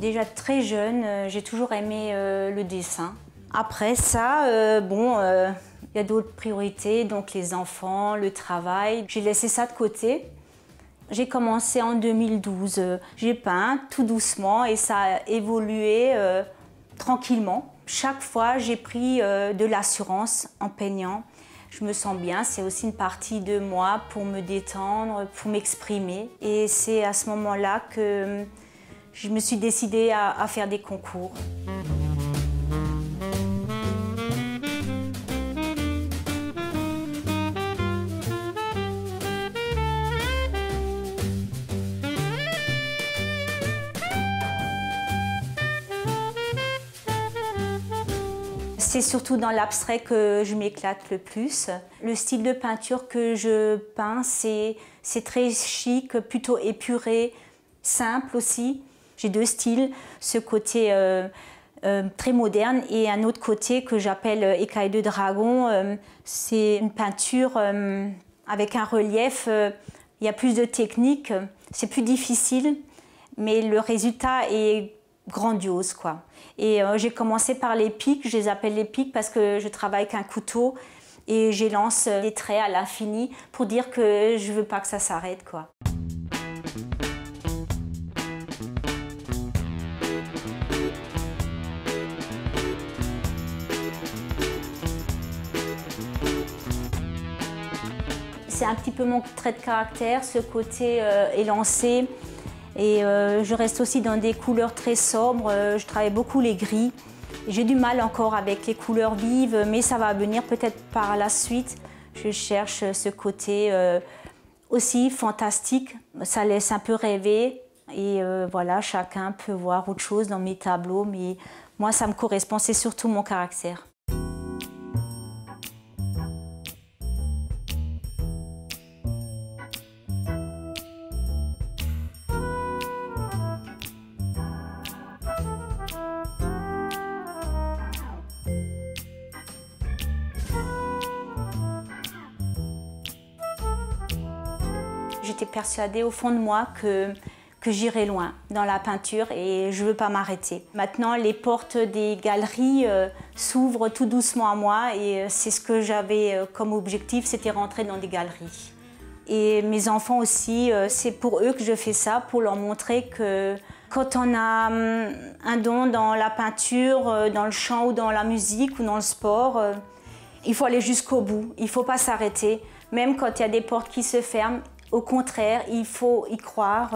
Déjà très jeune, j'ai toujours aimé le dessin. Après ça, il y a d'autres priorités, donc les enfants, le travail. J'ai laissé ça de côté. J'ai commencé en 2012. J'ai peint tout doucement et ça a évolué tranquillement. Chaque fois, j'ai pris de l'assurance en peignant. Je me sens bien, c'est aussi une partie de moi pour me détendre, pour m'exprimer. Et c'est à ce moment-là que je me suis décidée à faire des concours. C'est surtout dans l'abstrait que je m'éclate le plus. Le style de peinture que je peins, c'est très chic, plutôt épuré, simple aussi. J'ai deux styles, ce côté très moderne et un autre côté que j'appelle écaille de dragon. C'est une peinture avec un relief, il y a plus de technique, c'est plus difficile, mais le résultat est grandiose, quoi. Et j'ai commencé par les pics, je les appelle les pics parce que je travaille avec un couteau et j'élance des traits à l'infini pour dire que je veux pas que ça s'arrête, quoi. C'est un petit peu mon trait de caractère, ce côté élancé. Et je reste aussi dans des couleurs très sobres, je travaille beaucoup les gris. J'ai du mal encore avec les couleurs vives, mais ça va venir peut-être par la suite. Je cherche ce côté aussi fantastique, ça laisse un peu rêver. Et voilà, chacun peut voir autre chose dans mes tableaux, mais moi ça me correspond, c'est surtout mon caractère. J'étais persuadée au fond de moi que j'irais loin dans la peinture et je ne veux pas m'arrêter. Maintenant, les portes des galeries s'ouvrent tout doucement à moi et c'est ce que j'avais comme objectif, c'était rentrer dans des galeries. Et mes enfants aussi, c'est pour eux que je fais ça, pour leur montrer que quand on a un don dans la peinture, dans le chant ou dans la musique ou dans le sport, il faut aller jusqu'au bout, il ne faut pas s'arrêter. Même quand il y a des portes qui se ferment, au contraire, il faut y croire.